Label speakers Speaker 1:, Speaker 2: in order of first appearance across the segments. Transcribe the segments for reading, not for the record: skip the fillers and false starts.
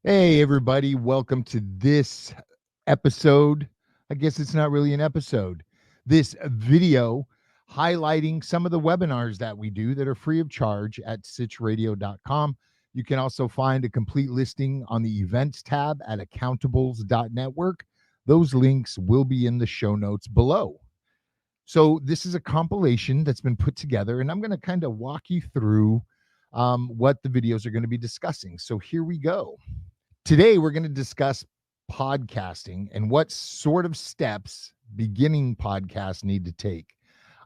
Speaker 1: Hey, everybody. Welcome to this episode. I guess it's not really an episode. This video highlighting some of the webinars that we do that are free of charge at sitchradio.com. You can also find a complete listing on the events tab at accountables.network. Those links will be in the show notes below. So, this is a compilation that's been put together, and I'm going to kind of walk you through what the videos are going to be discussing. So, here we go. Today, we're going to discuss podcasting and what sort of steps beginning podcasts need to take.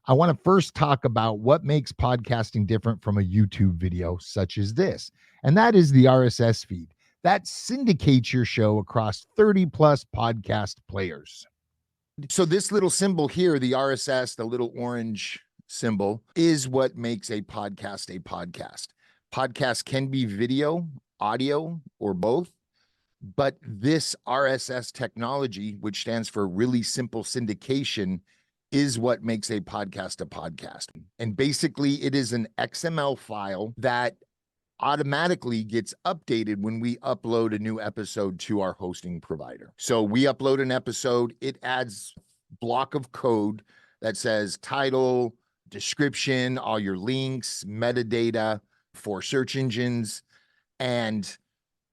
Speaker 1: I want to first talk about what makes podcasting different from a YouTube video such as this, and that is the RSS feed. That syndicates your show across 30 plus podcast players. So, this little symbol here, the RSS, the little orange symbol, is what makes a podcast a podcast. Podcast can be video, audio, or both. But this RSS technology, which stands for really simple syndication, is what makes a podcast a podcast. And basically, it is an XML file that automatically gets updated when we upload a new episode to our hosting provider. So we upload an episode, it adds a block of code that says title, description, all your links, metadata for search engines, and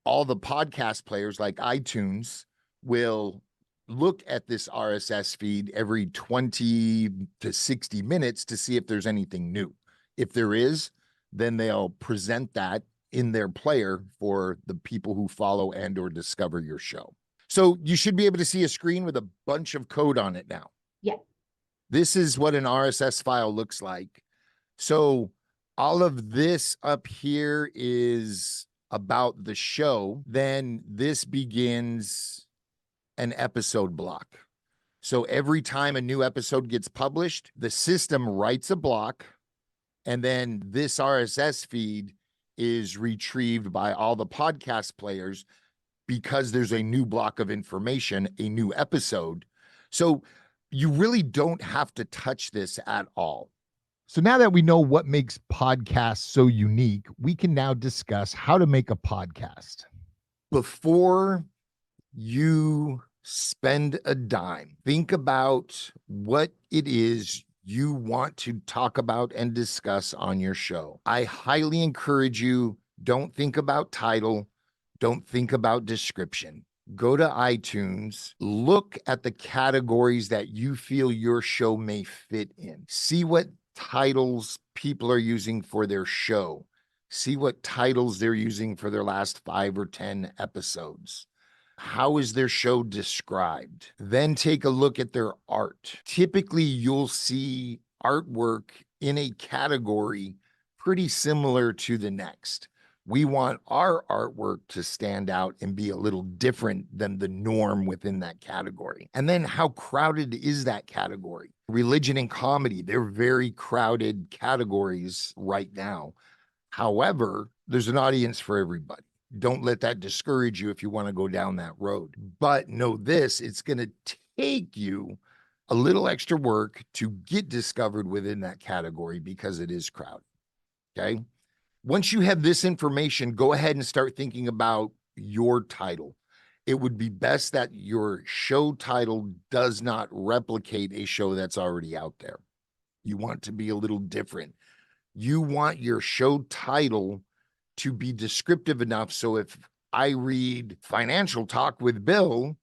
Speaker 1: all the podcast players like iTunes will look at this RSS feed every 20 to 60 minutes to see if there's anything new. If there is, then they'll present that in their player for the people who follow and or discover your show. So you should be able to see a screen with a bunch of code on it now.
Speaker 2: Yeah.
Speaker 1: This is what an RSS file looks like. So all of this up here is about the show. Then this begins an episode block. So every time a new episode gets published, the system writes a block, and then this RSS feed is retrieved by all the podcast players because there's a new block of information, a new episode. So you really don't have to touch this at all. So now that we know what makes podcasts so unique, we can now discuss how to make a podcast. Before you spend a dime, think about what it is you want to talk about and discuss on your show. I highly encourage you, don't think about title, don't think about description. Go to iTunes, look at the categories that you feel your show may fit in. See what titles people are using for their show. See what titles they're using for their last 5 or 10 episodes. How is their show described? Then take a look at their art. Typically, you'll see artwork in a category pretty similar to the next. We want our artwork to stand out and be a little different than the norm within that category. And then how crowded is that category? Religion and comedy, they're very crowded categories right now. However, there's an audience for everybody. Don't let that discourage you if you want to go down that road. But know this, it's going to take you a little extra work to get discovered within that category because it is crowded. Okay. Once you have this information, go ahead and start thinking about your title. It would be best that your show title does not replicate a show that's already out there. You want to be a little different. You want your show title to be descriptive enough so if I read Financial Talk with Bill,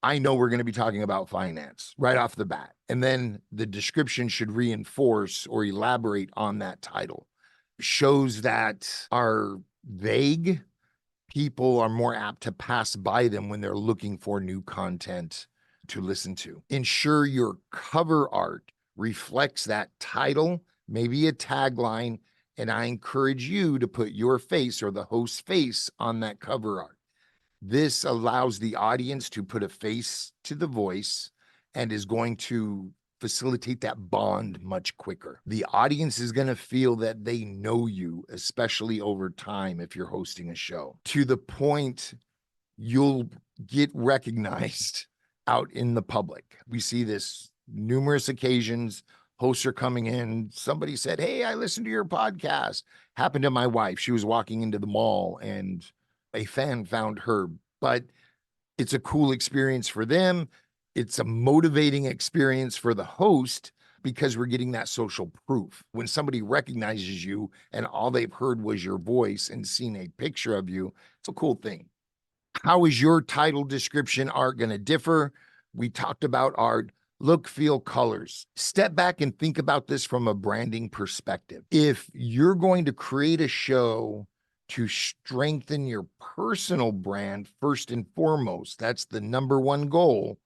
Speaker 1: I know we're going to be talking about finance right off the bat. And then the description should reinforce or elaborate on that title. Shows that are vague, people are more apt to pass by them when they're looking for new content to listen to. Ensure your cover art reflects that title, maybe a tagline, and I encourage you to put your face or the host's face on that cover art. This allows the audience to put a face to the voice and is going to facilitate that bond much quicker. The audience is going to feel that they know you, especially over time if you're hosting a show, to the point you'll get recognized out in the public. We see this numerous occasions. Hosts are coming in. Somebody said, "Hey, I listened to your podcast." Happened to my wife. She was walking into the mall and a fan found her, but it's a cool experience for them. It's a motivating experience for the host because we're getting that social proof. When somebody recognizes you and all they've heard was your voice and seen a picture of you, it's a cool thing. How is your title, description, art going to differ? We talked about art, look, feel, colors. Step back and think about this from a branding perspective. If you're going to create a show to strengthen your personal brand first and foremost, that's the number one goal,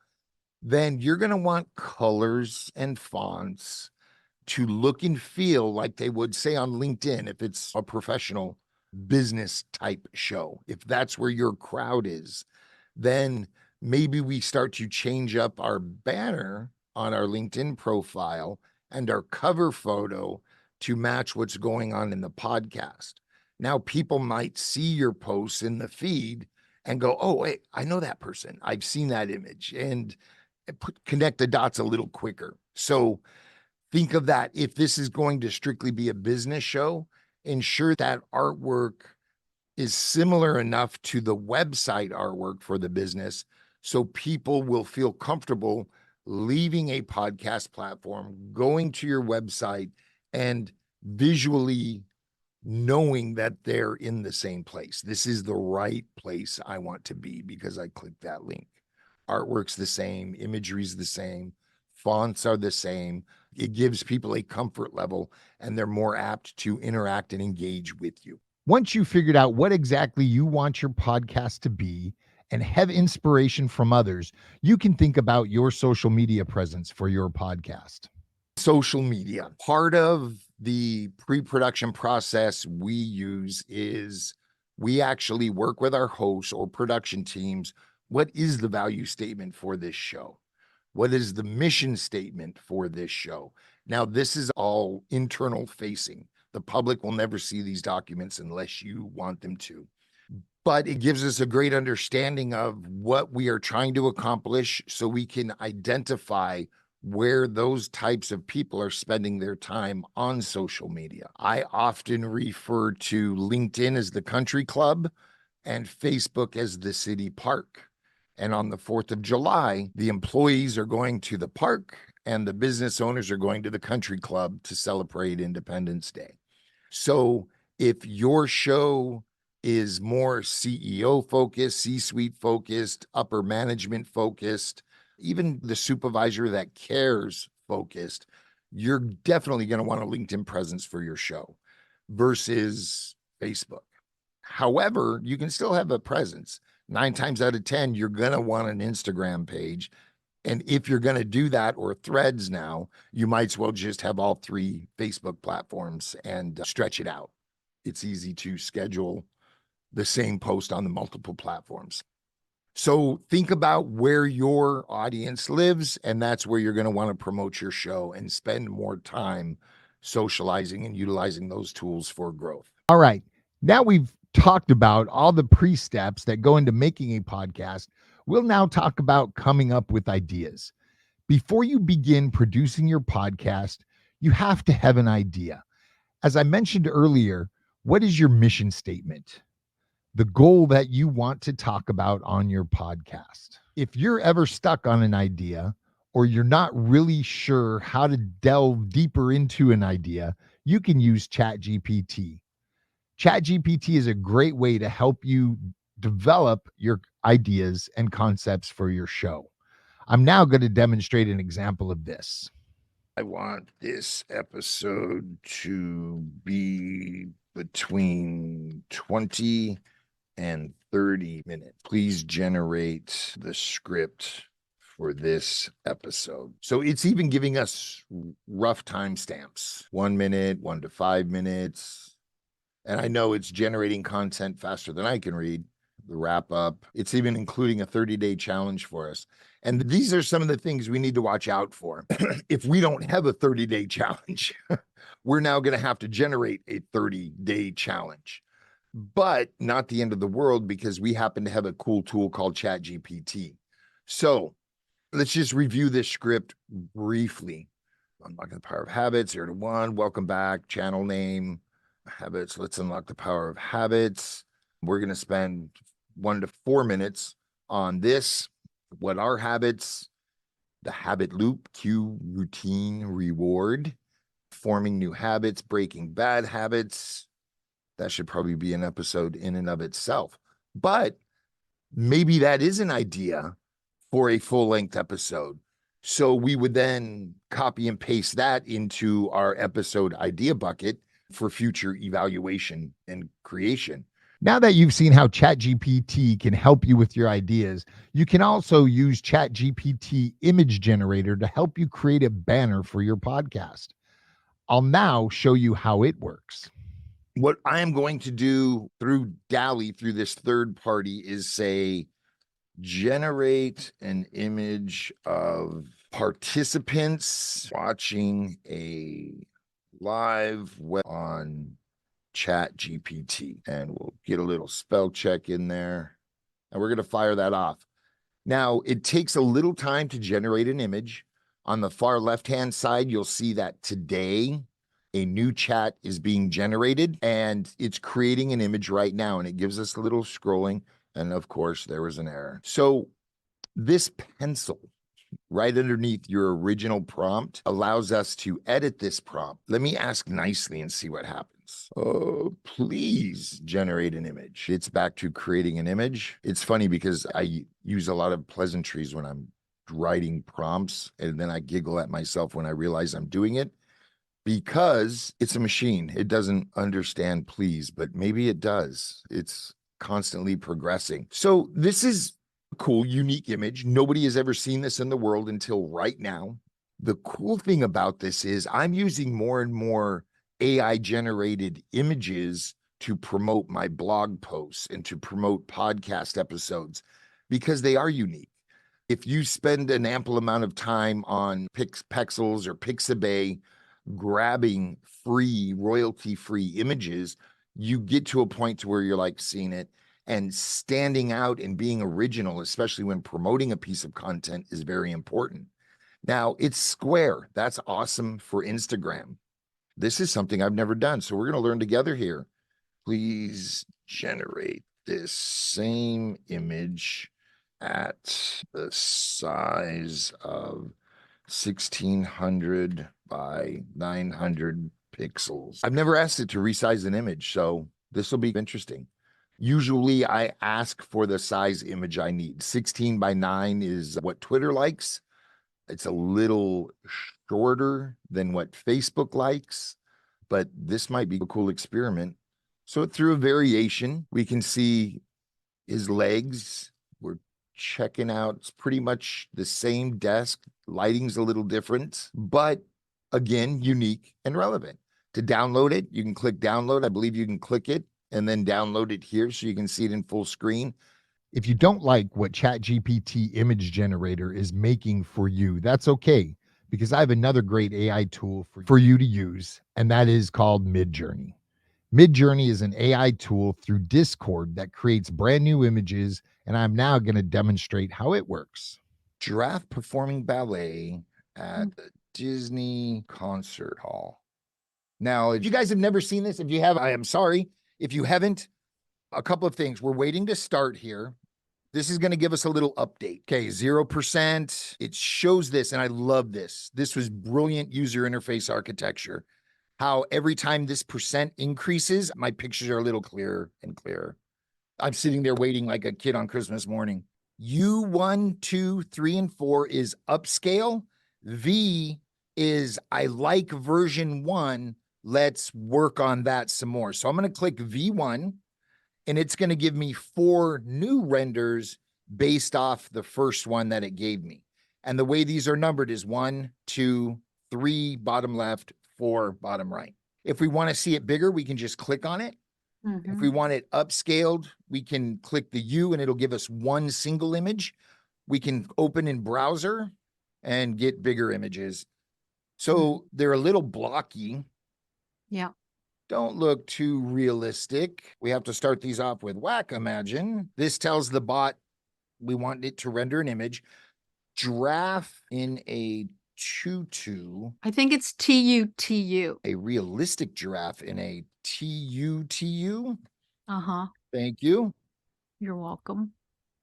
Speaker 1: then you're going to want colors and fonts to look and feel like they would say on LinkedIn if it's a professional business type show. If that's where your crowd is, then maybe we start to change up our banner on our LinkedIn profile and our cover photo to match what's going on in the podcast. Now, people might see your posts in the feed and go, oh, wait, I know that person. I've seen that image, and connect the dots a little quicker. So think of that. If this is going to strictly be a business show, ensure that artwork is similar enough to the website artwork for the business so people will feel comfortable leaving a podcast platform, going to your website, and visually knowing that they're in the same place. This is the right place I want to be because I clicked that link. Artwork's the same, imagery's the same, fonts are the same. It gives people a comfort level and they're more apt to interact and engage with you.
Speaker 2: Once you figured out what exactly you want your podcast to be and have inspiration from others, you can think about your social media presence for your podcast.
Speaker 1: Social media. Part of the pre-production process we use is we actually work with our hosts or production teams. What is the value statement for this show? What is the mission statement for this show? Now, this is all internal facing. The public will never see these documents unless you want them to. But it gives us a great understanding of what we are trying to accomplish so we can identify where those types of people are spending their time on social media. I often refer to LinkedIn as the country club and Facebook as the city park. And on the 4th of July, the employees are going to the park and the business owners are going to the country club to celebrate Independence Day. So if your show is more CEO focused, C-suite focused, upper management focused, even the supervisor that cares focused, you're definitely going to want a LinkedIn presence for your show versus Facebook. However, you can still have a presence. 9 times out of 10, you're going to want an Instagram page. And if you're going to do that, or Threads now, you might as well just have all 3 Facebook platforms and stretch it out. It's easy to schedule the same post on the multiple platforms. So think about where your audience lives, and that's where you're going to want to promote your show and spend more time socializing and utilizing those tools for growth.
Speaker 2: All right. Now we've talked about all the pre-steps that go into making a podcast. We'll now talk about coming up with ideas. Before you begin producing your podcast, you have to have an idea. As I mentioned earlier, what is your mission statement? The goal that you want to talk about on your podcast. If you're ever stuck on an idea or you're not really sure how to delve deeper into an idea, you can use ChatGPT. ChatGPT is a great way to help you develop your ideas and concepts for your show. I'm now going to demonstrate an example of this.
Speaker 1: I want this episode to be between 20 and 30 minutes. Please generate the script for this episode. So it's even giving us rough timestamps, 1 minute, 1 to 5 minutes. And I know it's generating content faster than I can read. The wrap up. It's even including a 30-day challenge for us. And these are some of the things we need to watch out for. If we don't have a 30-day challenge, we're now going to have to generate a 30-day challenge. But not the end of the world because we happen to have a cool tool called ChatGPT. So let's just review this script briefly. Unlocking the Power of Habits, 0 to 1. Welcome back. Channel name, habits. Let's unlock the power of habits. We're going to spend 1 to 4 minutes on this. What are habits? The habit loop, cue, routine, reward, forming new habits, breaking bad habits. That should probably be an episode in and of itself. But maybe that is an idea for a full-length episode. So we would then copy and paste that into our episode idea bucket for future evaluation and creation.
Speaker 2: Now that you've seen how ChatGPT can help you with your ideas, you can also use ChatGPT image generator to help you create a banner for your podcast. I'll now show you how it works.
Speaker 1: What I am going to do through DALL-E, through this third party, is say, generate an image of participants watching a live web on ChatGPT, and we'll get a little spell check in there, and we're going to fire that off. Now, it takes a little time to generate an image. On the far left-hand side, you'll see that today a new chat is being generated, and it's creating an image right now, and it gives us a little scrolling. And of course, there was an error. So this pencil right underneath your original prompt allows us to edit this prompt. Let me ask nicely and see what happens. Oh, please generate an image. It's back to creating an image. It's funny because I use a lot of pleasantries when I'm writing prompts, and then I giggle at myself when I realize I'm doing it, because it's a machine. It doesn't understand please, but maybe it does. It's constantly progressing. So this is a cool, unique image. Nobody has ever seen this in the world until right now. The cool thing about this is I'm using more and more AI generated images to promote my blog posts and to promote podcast episodes because they are unique. If you spend an ample amount of time on Pexels or Pixabay grabbing free, royalty-free images, you get to a point to where you're like seeing it, and standing out and being original, especially when promoting a piece of content, is very important. Now, it's square. That's awesome for Instagram. This is something I've never done, so we're going to learn together here. Please generate this same image at the size of 1600 by 900 pixels. I've never asked it to resize an image, so this will be interesting. Usually I ask for the size image I need. 16 by 9 is what Twitter likes. It's a little shorter than what Facebook likes, but this might be a cool experiment. So through a variation, we can see his legs. We're checking out. It's pretty much the same desk. Lighting's a little different, but again, unique and relevant. To download it, you can click download. I believe you can click it and then download it here so you can see it in full screen.
Speaker 2: If you don't like what ChatGPT image generator is making for you, that's okay, because I have another great AI tool for you to use, and that is called Midjourney. Midjourney is an AI tool through Discord that creates brand new images, and I'm now going to demonstrate how it works.
Speaker 1: Giraffe performing ballet at the Disney Concert Hall. Now, if you guys have never seen this, if you have, I am sorry. If you haven't, a couple of things. We're waiting to start here. This is going to give us a little update. Okay, 0%. It shows this, and I love this. This was brilliant user interface architecture. How every time this percent increases, my pictures are a little clearer and clearer. I'm sitting there waiting like a kid on Christmas morning. U1, 2, 3, and 4 is upscale. V is I like version 1. Let's work on that some more. So I'm going to click V1, and it's going to give me 4 new renders based off the first one that it gave me. And the way these are numbered is 1, 2, 3, bottom left, 4, bottom right. If we want to see it bigger, we can just click on it. If we want it upscaled, we can click the U and it'll give us one single image. We can open in browser and get bigger images. So they're a little blocky.
Speaker 3: Yeah.
Speaker 1: Don't look too realistic. We have to start these off with whack imagine. This tells the bot we want it to render an image. Giraffe in a tutu.
Speaker 3: I think it's TUTU.
Speaker 1: A realistic giraffe in a TUTU.
Speaker 3: Uh-huh.
Speaker 1: Thank you.
Speaker 3: You're welcome.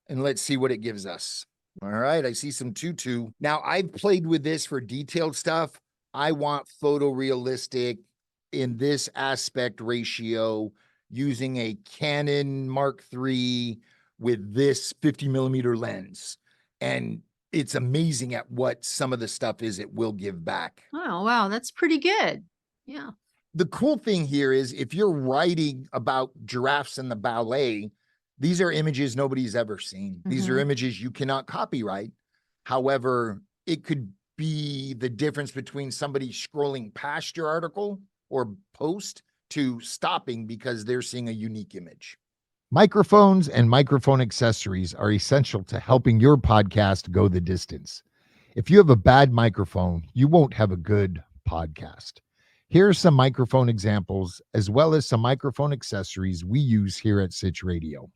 Speaker 1: And let's see what it gives us. All right, I see some tutu. Now, I've played with this for detailed stuff. I want photorealistic in this aspect ratio using a Canon Mark III with this 50 millimeter lens. And it's amazing at what some of the stuff is it will give back.
Speaker 3: Oh, wow. That's pretty good. Yeah.
Speaker 1: The cool thing here is if you're writing about giraffes and the ballet, these are images nobody's ever seen. These are images you cannot copyright. However, it could be the difference between somebody scrolling past your article or post to stopping because they're seeing a unique image.
Speaker 2: Microphones and microphone accessories are essential to helping your podcast go the distance. If you have a bad microphone, you won't have a good podcast. Here are some microphone examples, as well as some microphone accessories we use here at Sitch Radio.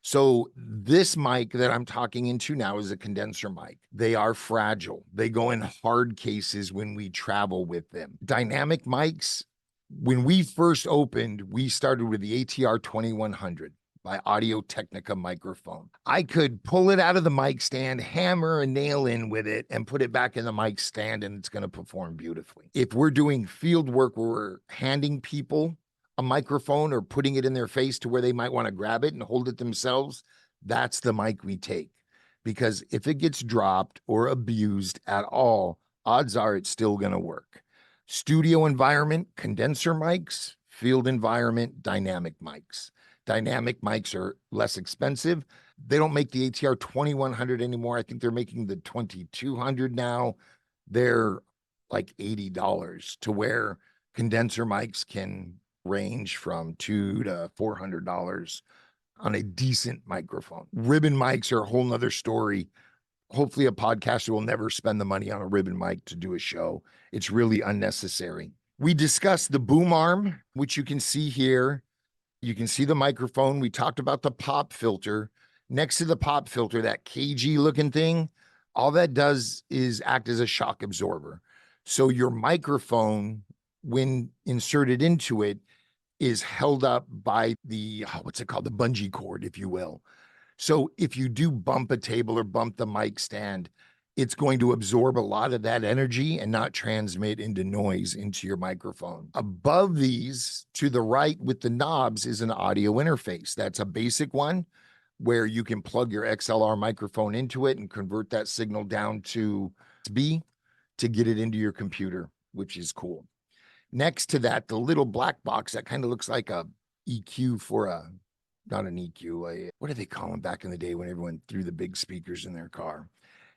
Speaker 1: So this mic that I'm talking into now is a condenser mic. They are fragile. They go in hard cases when we travel with them. Dynamic mics, when we first opened, we started with the ATR 2100 by Audio Technica microphone. I could pull it out of the mic stand, hammer a nail in with it, and put it back in the mic stand, and it's going to perform beautifully. If we're doing field work where we're handing people a microphone or putting it in their face to where they might want to grab it and hold it themselves, that's the mic we take. Because if it gets dropped or abused at all, odds are it's still going to work. Studio environment, condenser mics; field environment, dynamic mics. Dynamic mics are less expensive. They don't make the ATR 2100 anymore. I think they're making the 2200 now. They're like $80, to where condenser mics can range from $200 to $400 on a decent microphone. Ribbon mics are a whole nother story. Hopefully a podcaster will never spend the money on a ribbon mic to do a show. It's really unnecessary. We discussed the boom arm, which you can see here. You can see the microphone. We talked about the pop filter. Next to the pop filter, that KG looking thing, all that does is act as a shock absorber. So your microphone, when inserted into it, is held up by the, what's it called? The bungee cord, if you will. So if you do bump a table or bump the mic stand, it's going to absorb a lot of that energy and not transmit into noise into your microphone. Above these, to the right with the knobs, is an audio interface. That's a basic one where you can plug your XLR microphone into it and convert that signal down to USB to get it into your computer, which is cool. Next to that, the little black box that kind of looks like a EQ for a, not an EQ, what do they call them back in the day when everyone threw the big speakers in their car?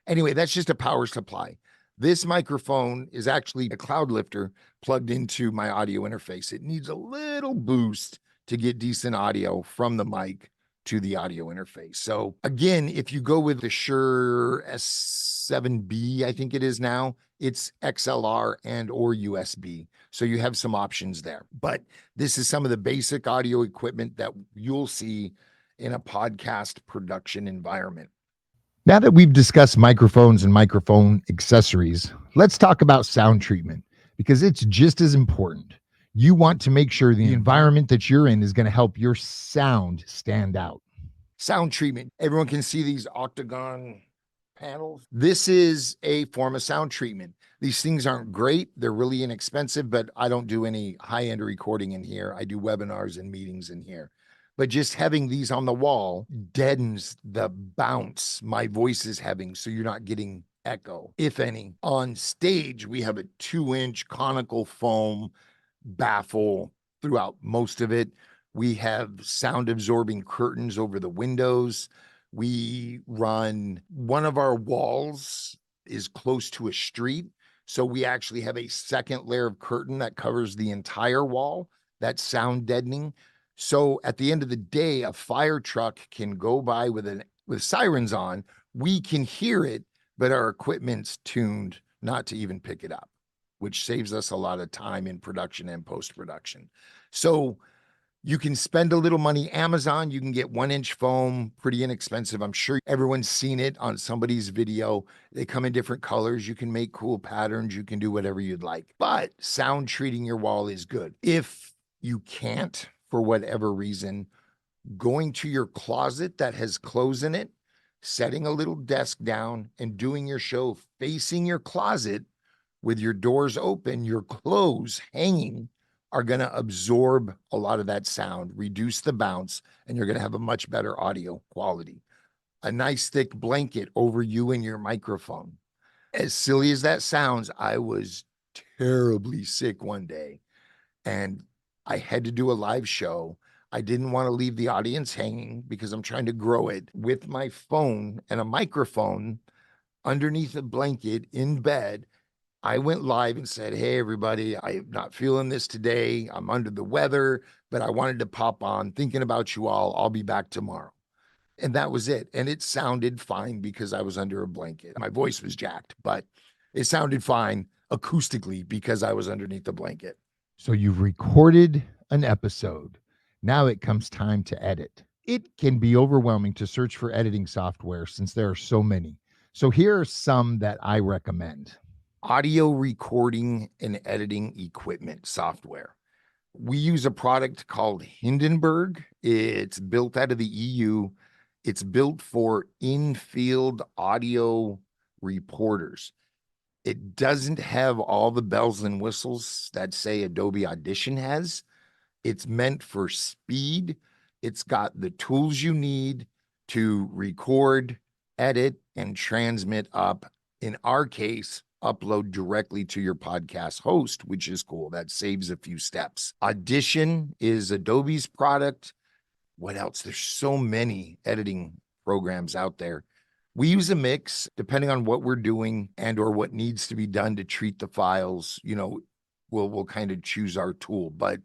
Speaker 1: Anyway, that's just a power supply. This microphone is actually a cloud lifter plugged into my audio interface. It needs a little boost to get decent audio from the mic to the audio interface. So again, if you go with the Shure S7B, I think it is now, it's XLR and or USB. So you have some options there. But this is some of the basic audio equipment that you'll see in a podcast production environment.
Speaker 2: Now that we've discussed microphones and microphone accessories, let's talk about sound treatment, because it's just as important. You want to make sure the environment that you're in is going to help your sound stand out.
Speaker 1: Sound treatment. Everyone can see these octagon panels. This is a form of sound treatment. These things aren't great. They're really inexpensive, but I don't do any high-end recording in here. I do webinars and meetings in here. But just having these on the wall deadens the bounce my voice is having, so you're not getting echo, if any. On stage, we have a 2-inch conical foam baffle throughout most of it. We have sound absorbing curtains over the windows. We run, one of our walls is close to a street, so we actually have a second layer of curtain that covers the entire wall. That's sound deadening. So at the end of the day, a fire truck can go by with sirens on. We can hear it, but our equipment's tuned not to even pick it up, which saves us a lot of time in production and post-production. So you can spend a little money. Amazon, you can get 1-inch foam, pretty inexpensive. I'm sure everyone's seen it on somebody's video. They come in different colors. You can make cool patterns. You can do whatever you'd like. But sound treating your wall is good. If you can't, for whatever reason, going to your closet that has clothes in it, setting a little desk down and doing your show facing your closet with your doors open, your clothes hanging are going to absorb a lot of that sound, reduce the bounce, and you're going to have a much better audio quality. A nice thick blanket over you and your microphone. As silly as that sounds, I was terribly sick one day and I had to do a live show. I didn't want to leave the audience hanging because I'm trying to grow it with my phone and a microphone underneath a blanket in bed. I went live and said, "Hey, everybody, I'm not feeling this today. I'm under the weather, but I wanted to pop on thinking about you all. I'll be back tomorrow." And that was it. And it sounded fine because I was under a blanket. My voice was jacked, but it sounded fine acoustically because I was underneath the blanket.
Speaker 2: So you've recorded an episode. Now it comes time to edit. It can be overwhelming to search for editing software since there are so many. So here are some that I recommend.
Speaker 1: Audio recording and editing equipment software. We use a product called Hindenburg. It's built out of the EU. It's built for in-field audio reporters. It doesn't have all the bells and whistles that, say, Adobe Audition has. It's meant for speed. It's got the tools you need to record, edit, and transmit up. In our case, upload directly to your podcast host, which is cool. That saves a few steps. Audition is Adobe's product. What else? There's so many editing programs out there. We use a mix depending on what we're doing and or what needs to be done to treat the files. We'll kind of choose our tool, but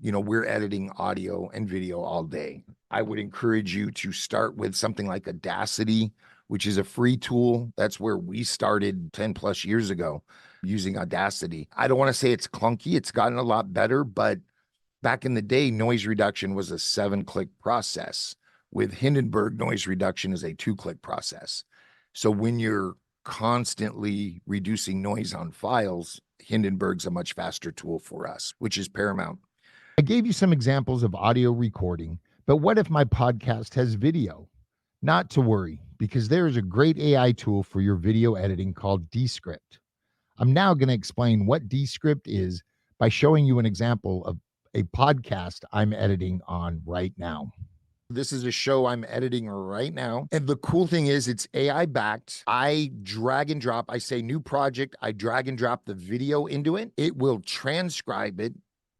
Speaker 1: we're editing audio and video all day. I would encourage you to start with something like Audacity, which is a free tool. That's where we started 10 plus years ago using Audacity. I don't want to say it's clunky. It's gotten a lot better, but back in the day, noise reduction was a 7-click process. With Hindenburg, noise reduction is a 2-click process. So when you're constantly reducing noise on files, Hindenburg's a much faster tool for us, which is paramount.
Speaker 2: I gave you some examples of audio recording, but what if my podcast has video? Not to worry, because there is a great AI tool for your video editing called Descript. I'm now going to explain what Descript is by showing you an example of a podcast I'm editing on right now.
Speaker 1: This is a show I'm editing right now. And the cool thing is it's AI backed. I drag and drop. I say new project. I drag and drop the video into it. It will transcribe it.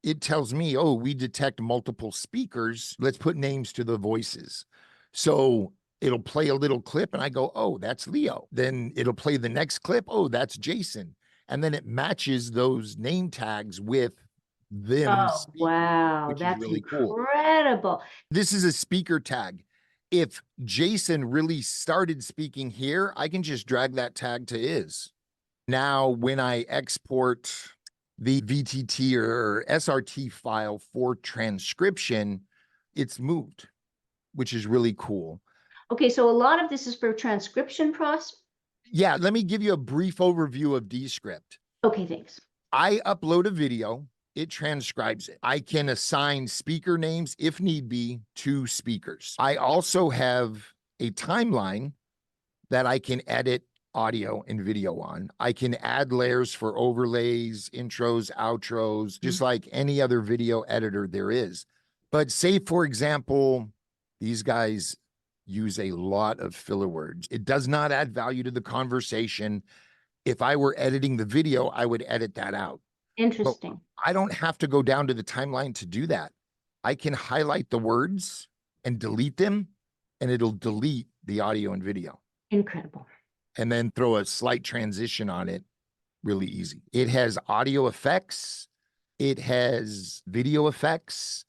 Speaker 1: It tells me, oh, we detect multiple speakers. Let's put names to the voices. So it'll play a little clip and I go, oh, that's Leo. Then it'll play the next clip. Oh, that's Jason. And then it matches those name tags with them
Speaker 4: Oh,
Speaker 1: speaking,
Speaker 4: wow.
Speaker 1: which is
Speaker 4: That's
Speaker 1: really cool.
Speaker 4: incredible.
Speaker 1: This is a speaker tag. If Jason really started speaking here, I can just drag that tag to is. Now, when I export the VTT or SRT file for transcription, it's moved, which is really cool.
Speaker 4: Okay, so a lot of this is for transcription process.
Speaker 1: Yeah, let me give you a brief overview of Descript.
Speaker 4: Okay, thanks.
Speaker 1: I upload a video, it transcribes it. I can assign speaker names, if need be, to speakers. I also have a timeline that I can edit audio and video on. I can add layers for overlays, intros, outros, just like any other video editor there is. But say, for example, these guys use a lot of filler words. It does not add value to the conversation. If I were editing the video, I would edit that out.
Speaker 4: Interesting.
Speaker 1: But I don't have to go down to the timeline to do that. I can highlight the words and delete them, and it'll delete the audio and video.
Speaker 4: Incredible.
Speaker 1: And then throw a slight transition on it. Really easy. It has audio effects. It has video effects.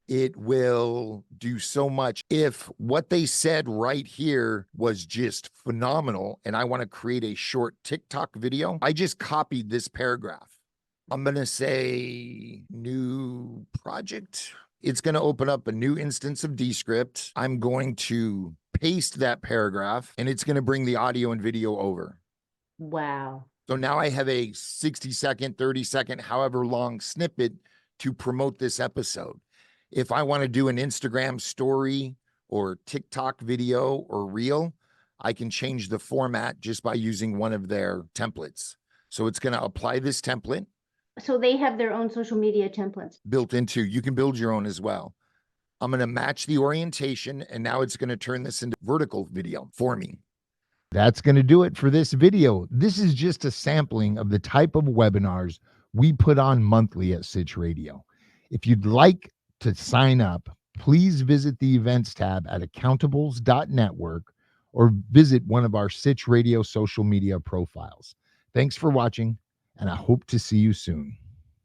Speaker 1: It will do so much. If what they said right here was just phenomenal and I want to create a short TikTok video, I just copied this paragraph. I'm going to say new project. It's going to open up a new instance of Descript. I'm going to paste that paragraph and it's going to bring the audio and video over.
Speaker 4: Wow.
Speaker 1: So now I have a 60-second, 30-second, however long snippet to promote this episode. If I want to do an Instagram story or TikTok video or reel, I can change the format just by using one of their templates. So it's going to apply this template
Speaker 4: So they have their own social media templates.
Speaker 1: built into, you can build your own as well. I'm going to match the orientation, and now it's going to turn this into vertical video for me.
Speaker 2: That's going to do it for this video. This is just a sampling of the type of webinars we put on monthly at Sitch Radio. If you'd like to sign up, please visit the events tab at accountables.network or visit one of our Sitch Radio social media profiles. Thanks for watching, and I hope to see you soon.